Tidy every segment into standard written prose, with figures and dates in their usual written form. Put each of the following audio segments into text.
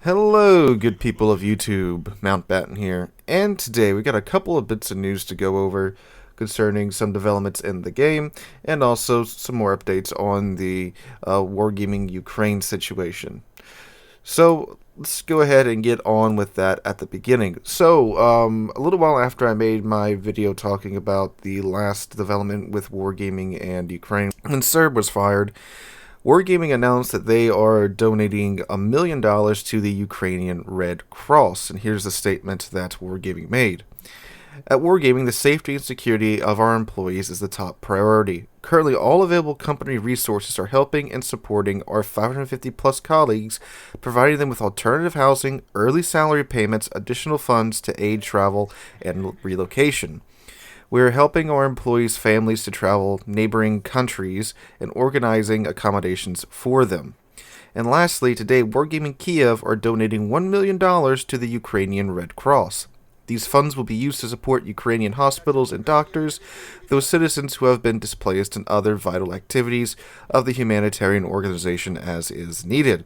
Hello, good people of YouTube. Mountbatten here, and today we got a couple of bits of news to go over concerning some developments in the game, and also some more updates on the Wargaming Ukraine situation. So let's go ahead and get on with that at the beginning. So a little while after I made my video talking about the last development with Wargaming and Ukraine, when Serb was fired, Wargaming announced that they are donating $1 million to the Ukrainian Red Cross, and here's the statement that Wargaming made. At Wargaming, the safety and security of our employees is the top priority. Currently, all available company resources are helping and supporting our 550 plus colleagues, providing them with alternative housing, early salary payments, additional funds to aid travel and relocation. We are helping our employees' families to travel neighboring countries and organizing accommodations for them. And lastly, today, Wargaming Kiev are donating $1 million to the Ukrainian Red Cross. These funds will be used to support Ukrainian hospitals and doctors, those citizens who have been displaced, and other vital activities of the humanitarian organization as is needed.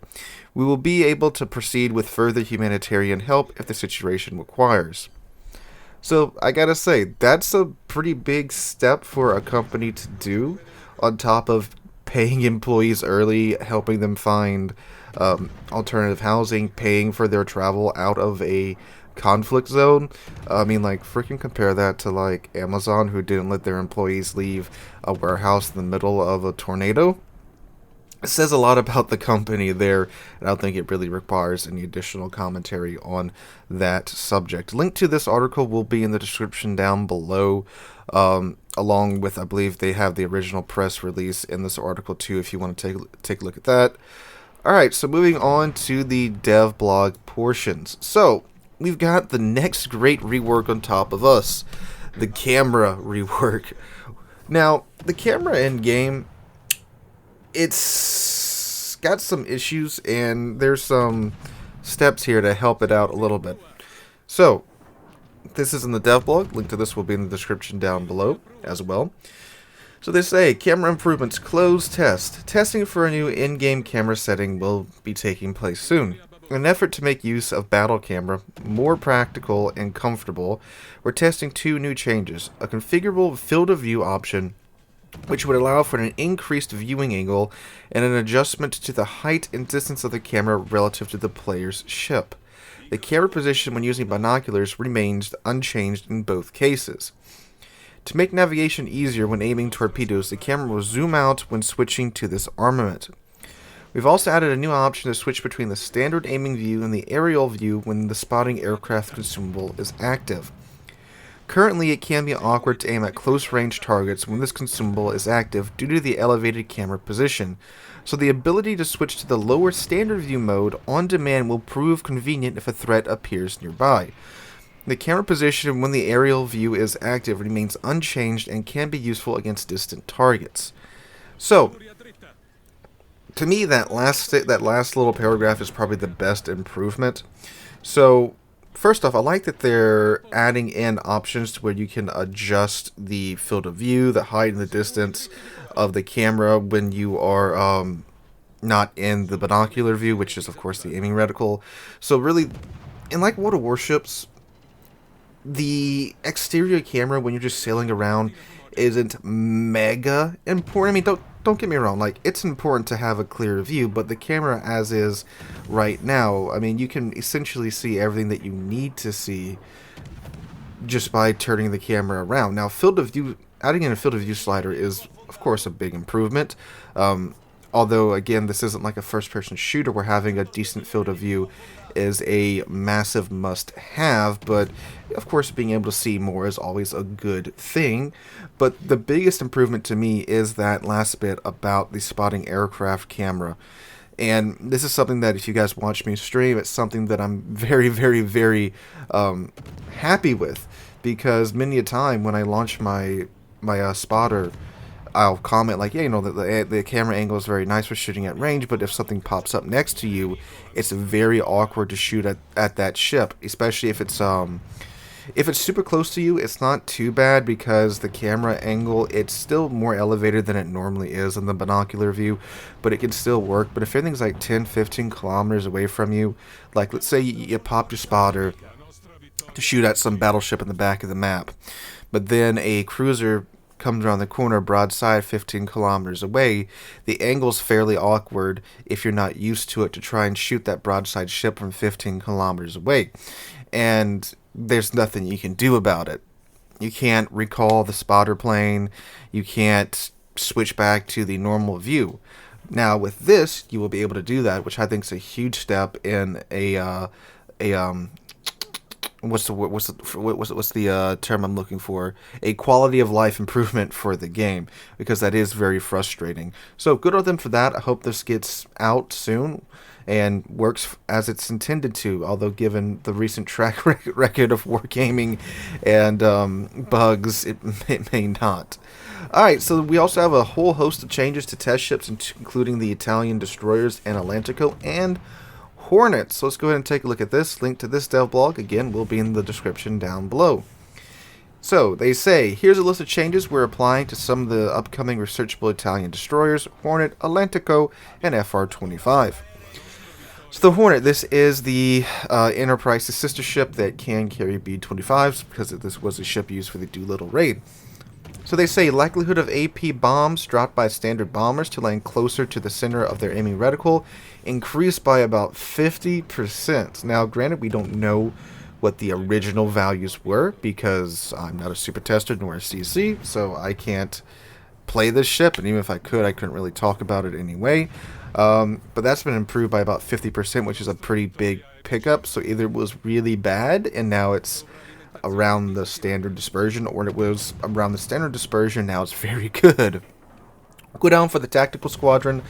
We will be able to proceed with further humanitarian help if the situation requires. So, I gotta say, that's a pretty big step for a company to do, on top of paying employees early, helping them find alternative housing, paying for their travel out of a conflict zone. I mean, like, freaking compare that to, like, Amazon, who didn't let their employees leave a warehouse in the middle of a tornado. It says a lot about the company there, and I don't think it really requires any additional commentary on that subject. Link to this article will be in the description down below, along with, I believe they have the original press release in this article too, if you want to take a look at that. Alright, so moving on to the DevBlog portions. So, we've got the next great rework on top of us, the camera rework. Now, the camera in-game, it's got some issues, and there's some steps here to help it out a little bit. So, this is in the DevBlog. Link to this will be in the description down below as well. So they say, camera improvements closed test. Testing for a new in-game camera setting will be taking place soon. In an effort to make use of battle camera more practical and comfortable, we're testing two new changes. A configurable field of view option, which would allow for an increased viewing angle and an adjustment to the height and distance of the camera relative to the player's ship. The camera position when using binoculars remains unchanged in both cases. To make navigation easier when aiming torpedoes, the camera will zoom out when switching to this armament. We've also added a new option to switch between the standard aiming view and the aerial view when the spotting aircraft consumable is active. Currently, it can be awkward to aim at close-range targets when this consumable is active due to the elevated camera position, so the ability to switch to the lower standard view mode on demand will prove convenient if a threat appears nearby. The camera position when the aerial view is active remains unchanged and can be useful against distant targets. So, to me, that last little paragraph is probably the best improvement. So, first off, I like that they're adding in options to where you can adjust the field of view, the height and the distance of the camera when you are not in the binocular view, which is, of course, the aiming reticle. So really, in like World of Warships, the exterior camera when you're just sailing around isn't mega important. I mean, don't get me wrong, like, it's important to have a clear view, but the camera as is right now, I mean, you can essentially see everything that you need to see just by turning the camera around. Now, field of view, adding in a field of view slider is, of course, a big improvement. Although, again, this isn't like a first-person shooter where having a decent field of view is a massive must-have, but of course being able to see more is always a good thing. But the biggest improvement to me is that last bit about the spotting aircraft camera. And this is something that, if you guys watch me stream, it's something that I'm very, very, very happy with, because many a time when I launch my spotter, I'll comment like, yeah, you know, the camera angle is very nice for shooting at range, but if something pops up next to you, it's very awkward to shoot at that ship, especially if it's If it's super close to you, it's not too bad because the camera angle, it's still more elevated than it normally is in the binocular view, but it can still work. But if everything's like 10, 15 kilometers away from you, like let's say you pop your spotter to shoot at some battleship in the back of the map, but then a cruiser comes around the corner broadside 15 kilometers away, the angle's fairly awkward if you're not used to it to try and shoot that broadside ship from 15 kilometers away. And there's nothing you can do about it. You can't recall the spotter plane. You can't switch back to the normal view. Now with this, you will be able to do that, which I think is a huge step in what's the term I'm looking for? A quality of life improvement for the game, because that is very frustrating. So good on them for that. I hope this gets out soon and works as it's intended to, although given the recent track record of Wargaming and bugs, it may not. Alright, so we also have a whole host of changes to test ships, including the Italian destroyers and Atlantico and Hornets. So let's go ahead and take a look at this. Link to this dev blog, again, will be in the description down below. So, they say, here's a list of changes we're applying to some of the upcoming researchable Italian destroyers, Hornet, Atlantico, and FR-25. So the Hornet, this is the Enterprise's sister ship that can carry B-25s, because this was a ship used for the Doolittle raid. So they say likelihood of AP bombs dropped by standard bombers to land closer to the center of their aiming reticle increased by about 50%. Now, granted, we don't know what the original values were because I'm not a super tester nor a CC, so I can't play this ship, and even if I could, I couldn't really talk about it anyway. But that's been improved by about 50%, which is a pretty big pickup. So either it was really bad and now it's around the standard dispersion, or it was around the standard dispersion, now it's very good. Go down for the tactical squadron.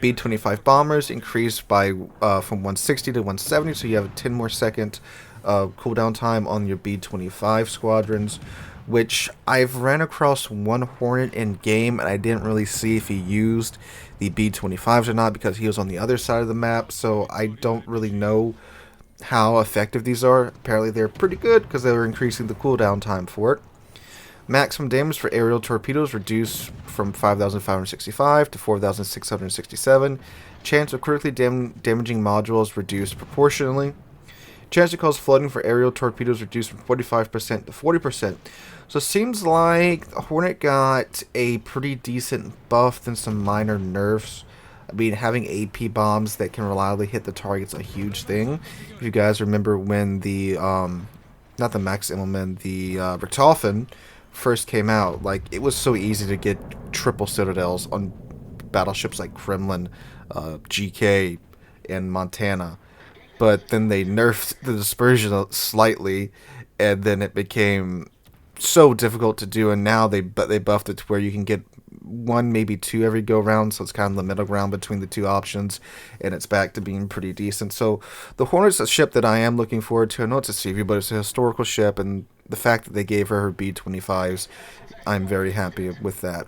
B-25 bombers increased by from 160 to 170, so you have a 10 more second cooldown time on your B-25 squadrons, which I've ran across one Hornet in game, and I didn't really see if he used the B-25s or not because he was on the other side of the map, so I don't really know how effective these are. Apparently they're pretty good because they were increasing the cooldown time for it. Maximum damage for aerial torpedoes reduced from 5,565 to 4,667. Chance of critically damaging modules reduced proportionally. Chance to cause flooding for aerial torpedoes reduced from 45% to 40%. So it seems like Hornet got a pretty decent buff and some minor nerfs. I mean, having AP bombs that can reliably hit the target's a huge thing. If you guys remember when the, not the Max Immelmann, the Richthofen first came out, like, it was so easy to get triple citadels on battleships like Kremlin, GK, and Montana. But then they nerfed the dispersion slightly, and then it became so difficult to do, and now they buffed it to where you can get one, maybe two every go round, so it's kind of the middle ground between the two options, and it's back to being pretty decent. So the Hornet's a ship that I am looking forward to. I know it's a CV, but it's a historical ship, and the fact that they gave her B-25s, I'm very happy with that.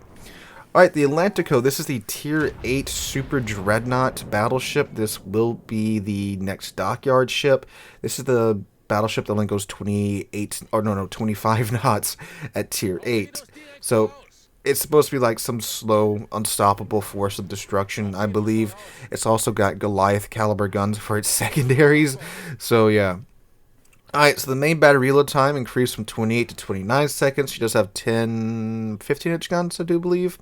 Alright, the Atlantico, this is the Tier 8 Super Dreadnought battleship. This will be the next dockyard ship. This is the battleship that only goes 25 knots at Tier 8. So it's supposed to be like some slow, unstoppable force of destruction. I believe it's also got Goliath caliber guns for its secondaries. So yeah. Alright, so the main battery reload time increased from 28 to 29 seconds. She does have 10 15-inch guns, I do believe.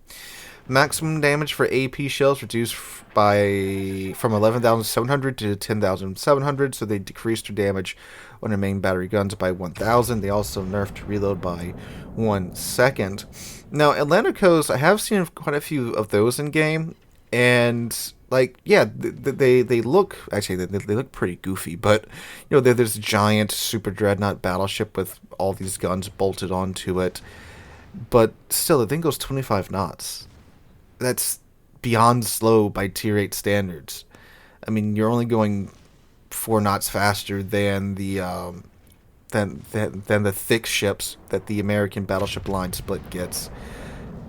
Maximum damage for AP shells reduced from 11,700 to 10,700, so they decreased her damage on her main battery guns by 1,000. They also nerfed reload by 1 second. Now, Atlanticos, I have seen quite a few of those in game, and like, yeah, they look, actually they look pretty goofy, but you know, they're this giant super dreadnought battleship with all these guns bolted onto it, but still, the thing goes 25 knots. That's beyond slow by Tier 8 standards. I mean, you're only going 4 knots faster than the than the thick ships that the American battleship line split gets.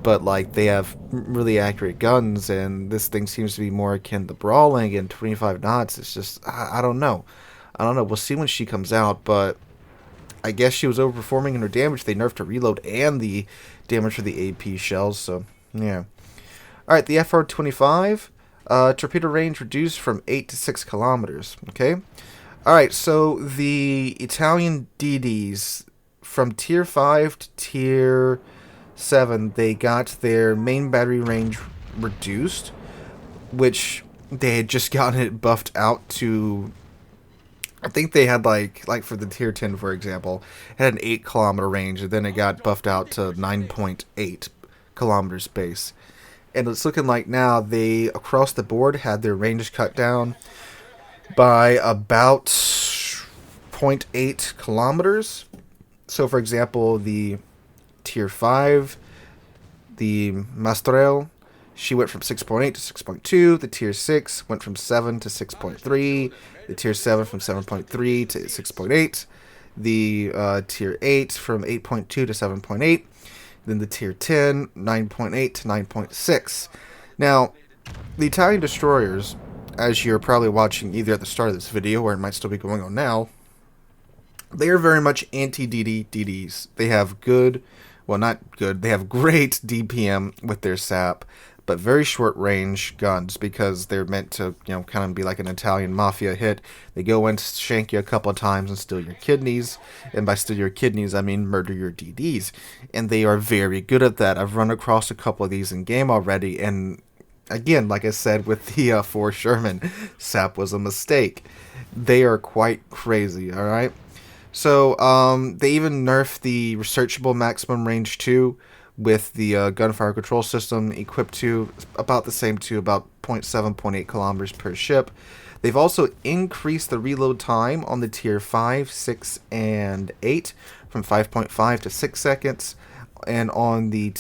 But like, they have really accurate guns, and this thing seems to be more akin to brawling. And 25 knots, it's just, I don't know. We'll see when she comes out, but I guess she was overperforming in her damage. They nerfed her reload and the damage for the AP shells, so yeah. Alright, the FR-25, torpedo range reduced from 8 to 6 kilometers, okay? Alright, so the Italian DDs, from Tier 5 to Tier 7, they got their main battery range reduced, which they had just gotten it buffed out to... I think they had, like for the Tier 10, for example, it had an 8-kilometer range, and then it got buffed out to 9.8 kilometers base. And it's looking like now they, across the board, had their range cut down by about 0.8 kilometers. So, for example, the Tier 5, the Mastrel, she went from 6.8 to 6.2. The Tier 6 went from 7 to 6.3. The Tier 7 from 7.3 to 6.8. The Tier 8 from 8.2 to 7.8. Then the Tier 10, 9.8 to 9.6. Now, the Italian destroyers, as you're probably watching either at the start of this video or it might still be going on now, they are very much anti-DD DDs. They have good, well, not good, they have great DPM with their SAP, but very short range guns because they're meant to, kind of be like an Italian mafia hit. They go in, shank you a couple of times and steal your kidneys. And by steal your kidneys, I mean murder your DDs. And they are very good at that. I've run across a couple of these in game already. And again, like I said with the 4 Sherman, SAP was a mistake. They are quite crazy, alright? So, they even nerfed the researchable maximum range too, with the gunfire control system equipped to about the same, to about 0.7, 0.8 kilometers per ship. They've also increased the reload time on the Tier 5, 6, and 8 from 5.5 to 6 seconds. And on the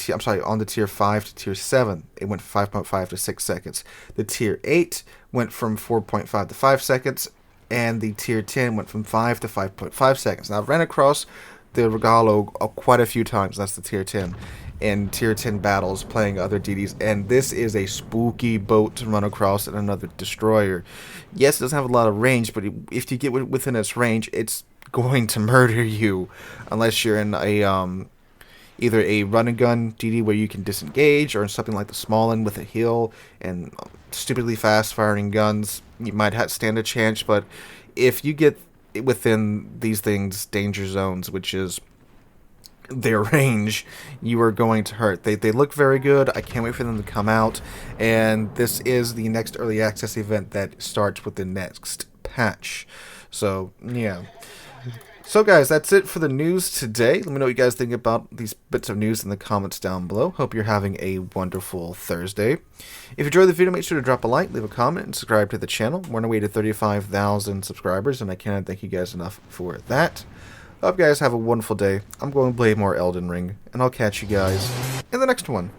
on the Tier 5 to Tier 7, it went from 5.5 to 6 seconds. The Tier 8 went from 4.5 to 5 seconds. And the Tier 10 went from 5 to 5.5 seconds. Now, I've ran across the Regalo quite a few times. That's the Tier 10. In Tier 10 battles playing other DDs. And this is a spooky boat to run across in another destroyer. Yes, it doesn't have a lot of range, but if you get within its range, it's going to murder you. Unless you're in a either a run and gun DD where you can disengage, or in something like the Smallin with a heal and stupidly fast firing guns. You might stand a chance, but if you get within these things' danger zones, which is their range, you are going to hurt. They look very good. I can't wait for them to come out, and this is the next early access event that starts with the next patch. So yeah. So guys, that's it for the news today. Let me know what you guys think about these bits of news in the comments down below. Hope you're having a wonderful Thursday. If you enjoyed the video, make sure to drop a like, leave a comment, and subscribe to the channel. We're on our way to 35,000 subscribers, and I cannot thank you guys enough for that. Hope you guys have a wonderful day. I'm going to play more Elden Ring, and I'll catch you guys in the next one.